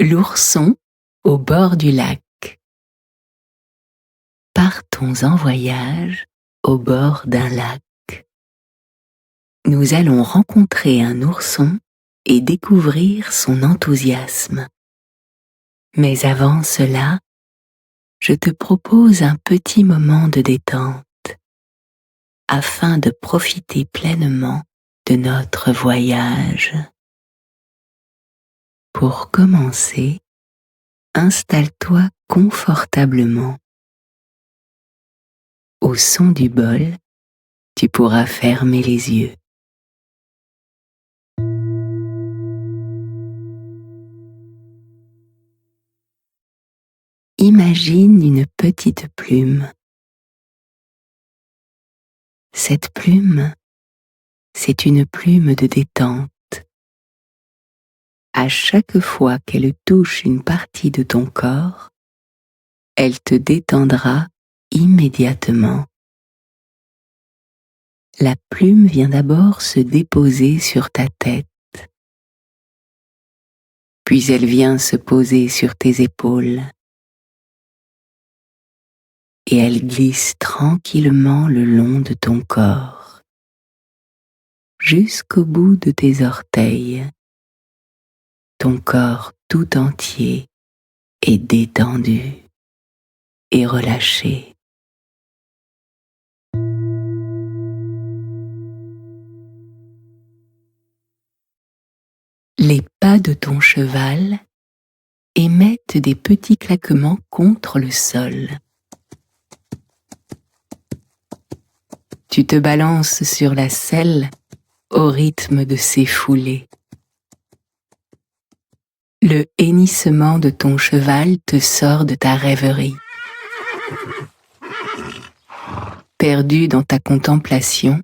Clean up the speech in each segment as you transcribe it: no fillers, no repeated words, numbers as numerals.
L'ourson au bord du lac. Partons en voyage au bord d'un lac. Nous allons rencontrer un ourson et découvrir son enthousiasme. Mais avant cela, je te propose un petit moment de détente afin de profiter pleinement de notre voyage. Pour commencer, installe-toi confortablement. Au son du bol, tu pourras fermer les yeux. Imagine une petite plume. Cette plume, c'est une plume de détente. À chaque fois qu'elle touche une partie de ton corps, elle te détendra immédiatement. La plume vient d'abord se déposer sur ta tête, puis elle vient se poser sur tes épaules, et elle glisse tranquillement le long de ton corps, jusqu'au bout de tes orteils. Ton corps tout entier est détendu et relâché. Les pas de ton cheval émettent des petits claquements contre le sol. Tu te balances sur la selle au rythme de ses foulées. Le hennissement de ton cheval te sort de ta rêverie. Perdu dans ta contemplation,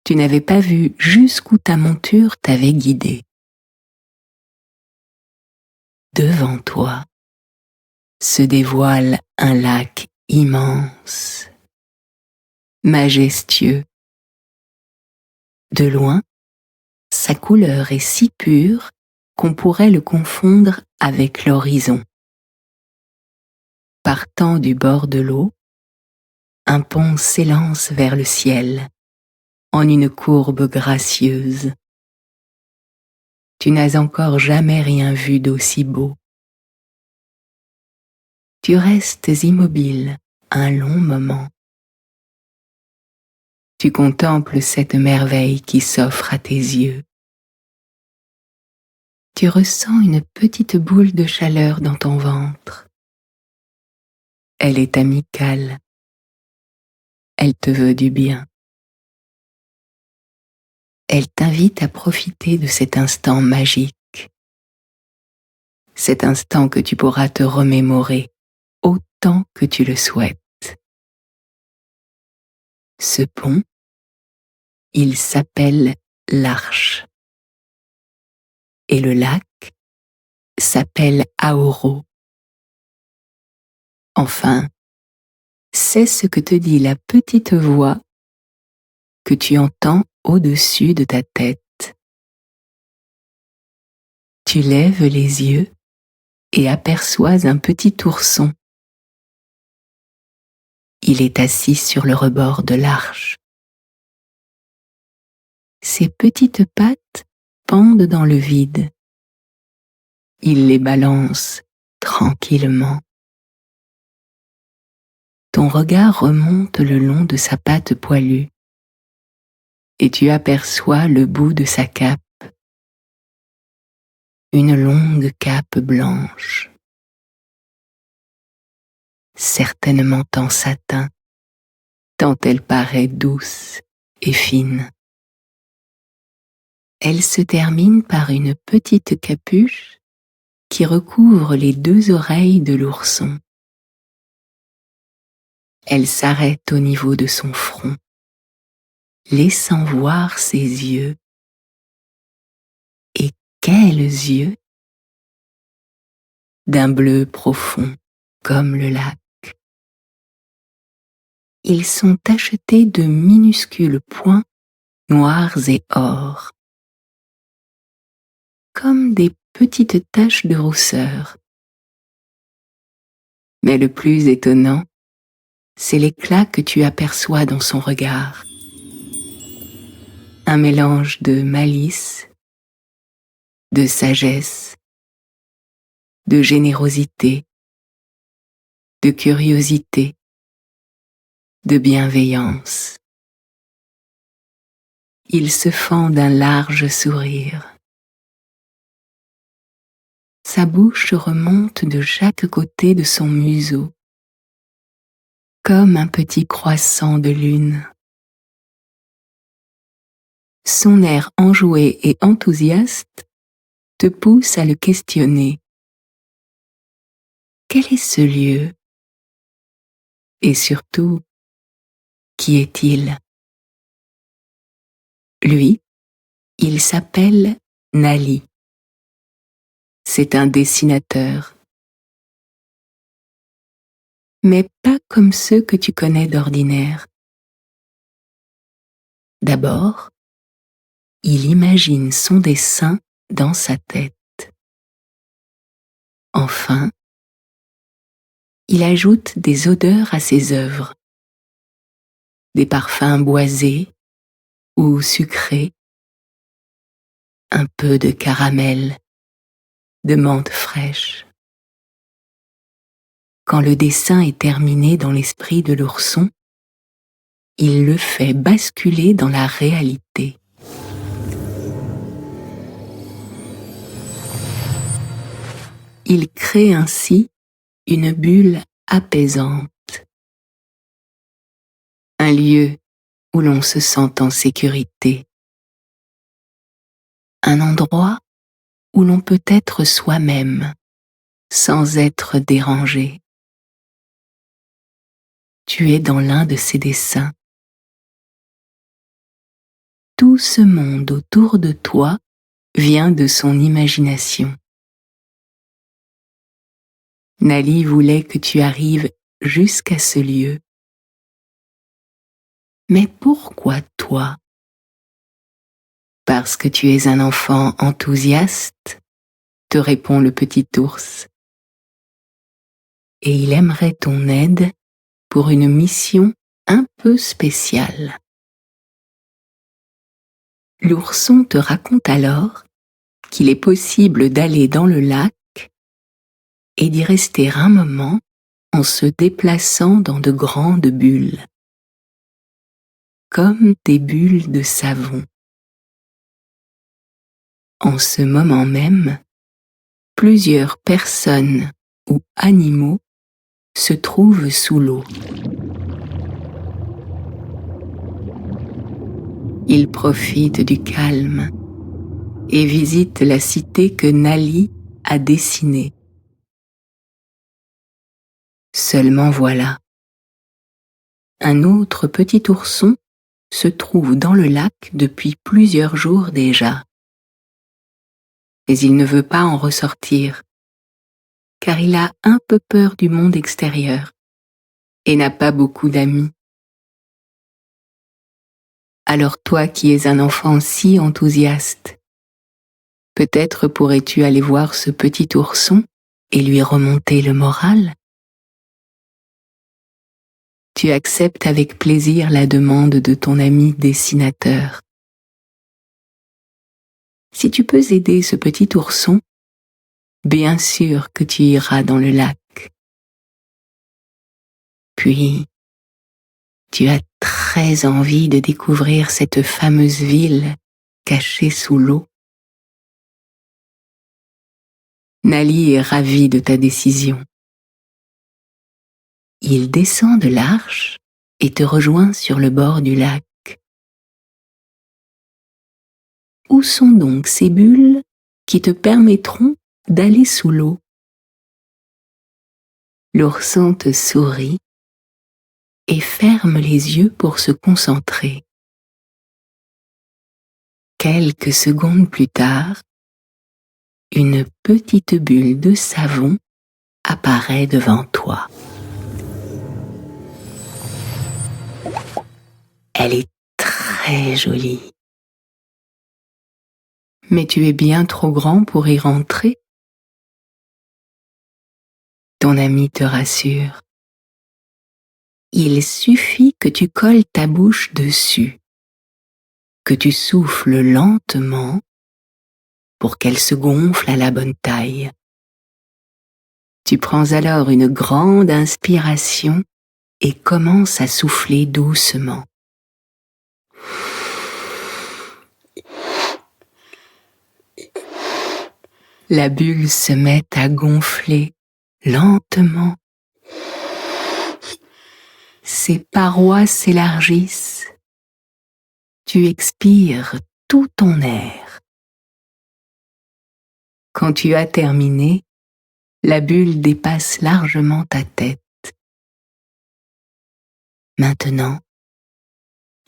tu n'avais pas vu jusqu'où ta monture t'avait guidé. Devant toi se dévoile un lac immense, majestueux. De loin, sa couleur est si pure qu'on pourrait le confondre avec l'horizon. Partant du bord de l'eau, un pont s'élance vers le ciel, en une courbe gracieuse. Tu n'as encore jamais rien vu d'aussi beau. Tu restes immobile un long moment. Tu contemples cette merveille qui s'offre à tes yeux. Tu ressens une petite boule de chaleur dans ton ventre. Elle est amicale. Elle te veut du bien. Elle t'invite à profiter de cet instant magique. Cet instant que tu pourras te remémorer autant que tu le souhaites. Ce pont, il s'appelle l'Arche. Et le lac s'appelle Aoro. Enfin, c'est ce que te dit la petite voix que tu entends au-dessus de ta tête. Tu lèves les yeux et aperçois un petit ourson. Il est assis sur le rebord de l'Arche. Ses petites pattes pendent dans le vide. Il les balance tranquillement. Ton regard remonte le long de sa patte poilue et tu aperçois le bout de sa cape, une longue cape blanche, certainement en satin, tant elle paraît douce et fine. Elle se termine par une petite capuche qui recouvre les deux oreilles de l'ourson. Elle s'arrête au niveau de son front, laissant voir ses yeux. Et quels yeux! D'un bleu profond comme le lac. Ils sont tachetés de minuscules points noirs et or, comme des petite tache de rousseur. Mais le plus étonnant, c'est l'éclat que tu aperçois dans son regard. Un mélange de malice, de sagesse, de générosité, de curiosité, de bienveillance. Il se fend d'un large sourire. Sa bouche remonte de chaque côté de son museau, comme un petit croissant de lune. Son air enjoué et enthousiaste te pousse à le questionner. Quel est ce lieu? Et surtout, qui est-il? Lui, il s'appelle Nali. C'est un dessinateur. Mais pas comme ceux que tu connais d'ordinaire. D'abord, il imagine son dessin dans sa tête. Enfin, il ajoute des odeurs à ses œuvres, des parfums boisés ou sucrés, un peu de caramel, de menthe fraîche. Quand le dessin est terminé dans l'esprit de l'ourson, il le fait basculer dans la réalité. Il crée ainsi une bulle apaisante, un lieu où l'on se sent en sécurité, un endroit où l'on peut être soi-même sans être dérangé. Tu es dans l'un de ses dessins. Tout ce monde autour de toi vient de son imagination. Nali voulait que tu arrives jusqu'à ce lieu. Mais pourquoi toi? Parce que tu es un enfant enthousiaste, te répond le petit ours. Et il aimerait ton aide pour une mission un peu spéciale. L'ourson te raconte alors qu'il est possible d'aller dans le lac et d'y rester un moment en se déplaçant dans de grandes bulles, comme des bulles de savon. En ce moment même, plusieurs personnes ou animaux se trouvent sous l'eau. Ils profitent du calme et visitent la cité que Nali a dessinée. Seulement voilà, un autre petit ourson se trouve dans le lac depuis plusieurs jours déjà. Mais il ne veut pas en ressortir, car il a un peu peur du monde extérieur et n'a pas beaucoup d'amis. Alors toi qui es un enfant si enthousiaste, peut-être pourrais-tu aller voir ce petit ourson et lui remonter le moral? Tu acceptes avec plaisir la demande de ton ami dessinateur. Si tu peux aider ce petit ourson, bien sûr que tu iras dans le lac. Puis, tu as très envie de découvrir cette fameuse ville cachée sous l'eau. Nali est ravi de ta décision. Il descend de l'arche et te rejoint sur le bord du lac. Où sont donc ces bulles qui te permettront d'aller sous l'eau? L'ourson te sourit et ferme les yeux pour se concentrer. Quelques secondes plus tard, une petite bulle de savon apparaît devant toi. Elle est très jolie. Mais tu es bien trop grand pour y rentrer. Ton ami te rassure. Il suffit que tu colles ta bouche dessus, que tu souffles lentement pour qu'elle se gonfle à la bonne taille. Tu prends alors une grande inspiration et commences à souffler doucement. La bulle se met à gonfler lentement. Ses parois s'élargissent. Tu expires tout ton air. Quand tu as terminé, la bulle dépasse largement ta tête. Maintenant,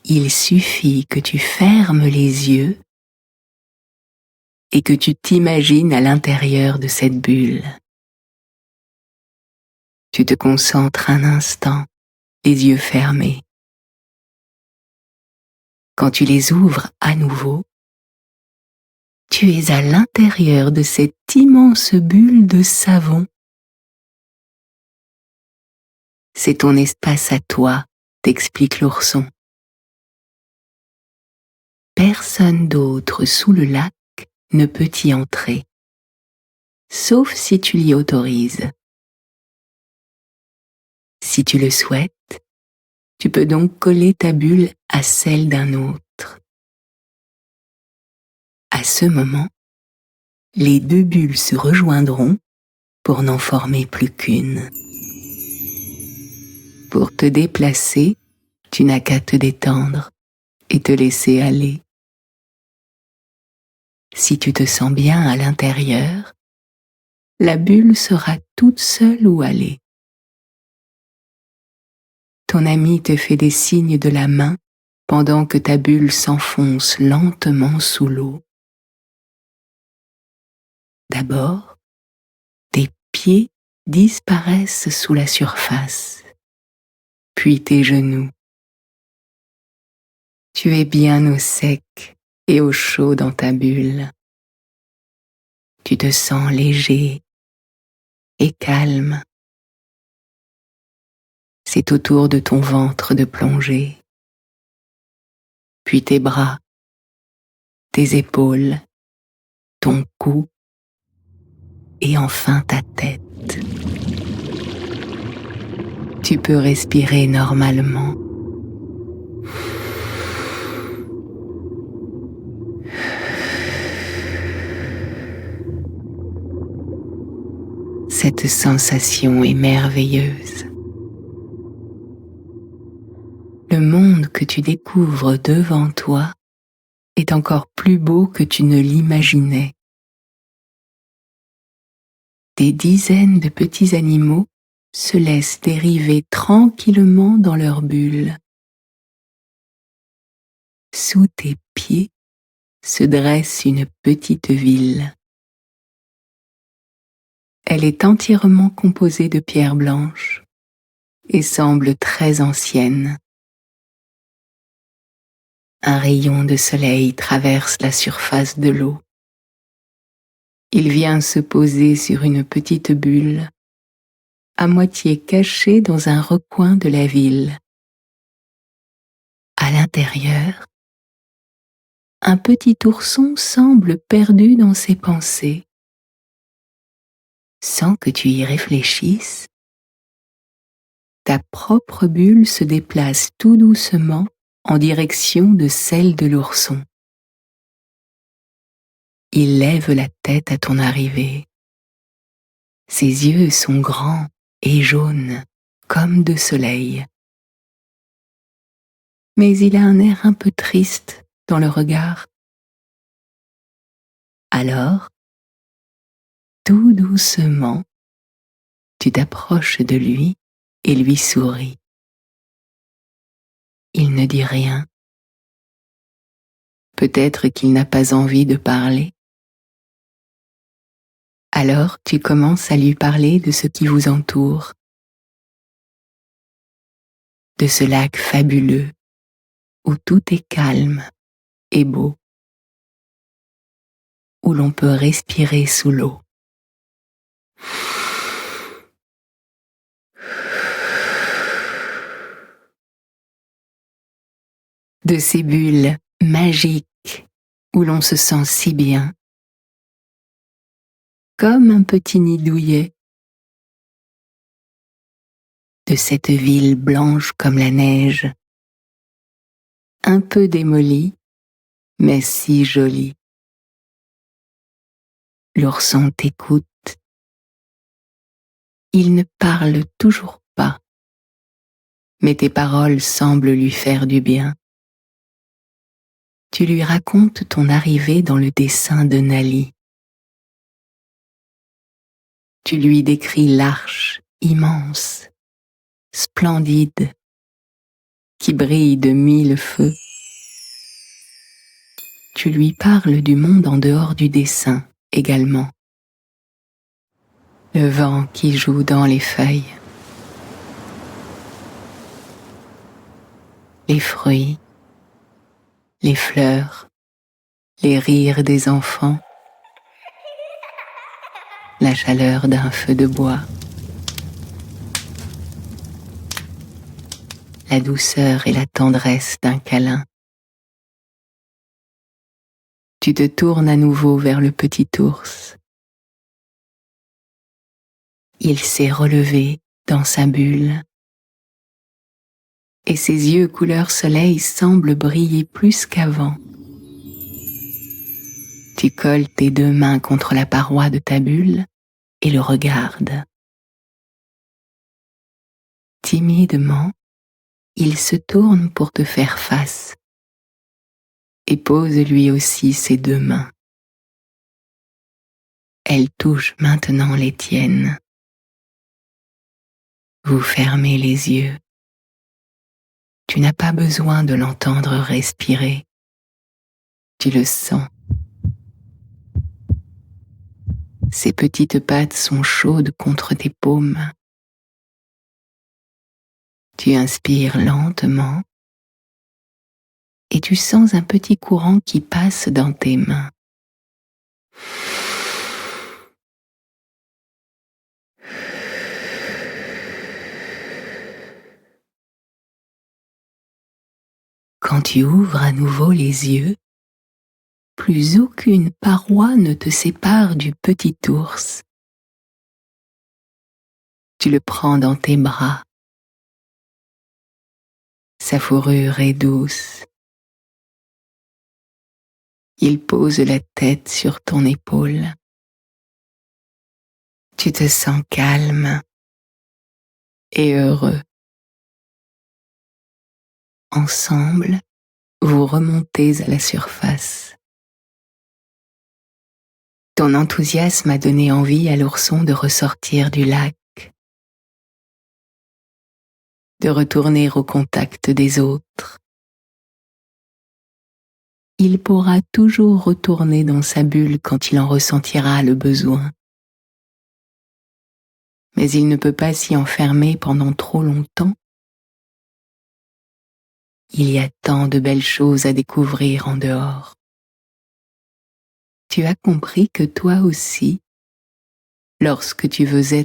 il suffit que tu fermes les yeux et que tu t'imagines à l'intérieur de cette bulle. Tu te concentres un instant, les yeux fermés. Quand tu les ouvres à nouveau, tu es à l'intérieur de cette immense bulle de savon. C'est ton espace à toi, t'explique l'ourson. Personne d'autre sous le lac ne peut y entrer, sauf si tu l'y autorises. Si tu le souhaites, tu peux donc coller ta bulle à celle d'un autre. À ce moment, les deux bulles se rejoindront pour n'en former plus qu'une. Pour te déplacer, tu n'as qu'à te détendre et te laisser aller. Si tu te sens bien à l'intérieur, la bulle sera toute seule où aller. Ton ami te fait des signes de la main pendant que ta bulle s'enfonce lentement sous l'eau. D'abord, tes pieds disparaissent sous la surface, puis tes genoux. Tu es bien au sec et au chaud dans ta bulle. Tu te sens léger et calme. C'est au tour de ton ventre de plonger, puis tes bras, tes épaules, ton cou et enfin ta tête. Tu peux respirer normalement. Cette sensation est merveilleuse. Le monde que tu découvres devant toi est encore plus beau que tu ne l'imaginais. Des dizaines de petits animaux se laissent dériver tranquillement dans leur bulle. Sous tes pieds se dresse une petite ville. Elle est entièrement composée de pierres blanches et semble très ancienne. Un rayon de soleil traverse la surface de l'eau. Il vient se poser sur une petite bulle, à moitié cachée dans un recoin de la ville. À l'intérieur, un petit ourson semble perdu dans ses pensées. Sans que tu y réfléchisses, ta propre bulle se déplace tout doucement en direction de celle de l'ourson. Il lève la tête à ton arrivée. Ses yeux sont grands et jaunes, comme de soleil. Mais il a un air un peu triste dans le regard. Alors, tout doucement, tu t'approches de lui et lui souris. Il ne dit rien. Peut-être qu'il n'a pas envie de parler. Alors tu commences à lui parler de ce qui vous entoure, de ce lac fabuleux où tout est calme et beau. où l'on peut respirer sous l'eau. De ces bulles magiques où l'on se sent si bien, comme un petit nid douillet. De cette ville blanche comme la neige, un peu démolie, mais si jolie. L'ourson t'écoute. Il ne parle toujours pas, mais tes paroles semblent lui faire du bien. Tu lui racontes ton arrivée dans le dessin de Nali. Tu lui décris l'arche immense, splendide, qui brille de 1000 feux. Tu lui parles du monde en dehors du dessin également. Le vent qui joue dans les feuilles, les fruits, les fleurs, les rires des enfants, la chaleur d'un feu de bois, la douceur et la tendresse d'un câlin. Tu te tournes à nouveau vers le petit ours. Il s'est relevé dans sa bulle, et ses yeux couleur soleil semblent briller plus qu'avant. Tu colles tes 2 mains contre la paroi de ta bulle et le regardes. Timidement, il se tourne pour te faire face et pose lui aussi ses 2 mains. Elle touche maintenant les tiennes. Vous fermez les yeux. Tu n'as pas besoin de l'entendre respirer. Tu le sens. Ses petites pattes sont chaudes contre tes paumes. Tu inspires lentement et tu sens un petit courant qui passe dans tes mains. Quand tu ouvres à nouveau les yeux, plus aucune paroi ne te sépare du petit ours. Tu le prends dans tes bras. Sa fourrure est douce. Il pose la tête sur ton épaule. Tu te sens calme et heureux. Ensemble, vous remontez à la surface. Ton enthousiasme a donné envie à l'ourson de ressortir du lac, de retourner au contact des autres. Il pourra toujours retourner dans sa bulle quand il en ressentira le besoin. Mais il ne peut pas s'y enfermer pendant trop longtemps. Il y a tant de belles choses à découvrir en dehors. Tu as compris que toi aussi, lorsque tu veux être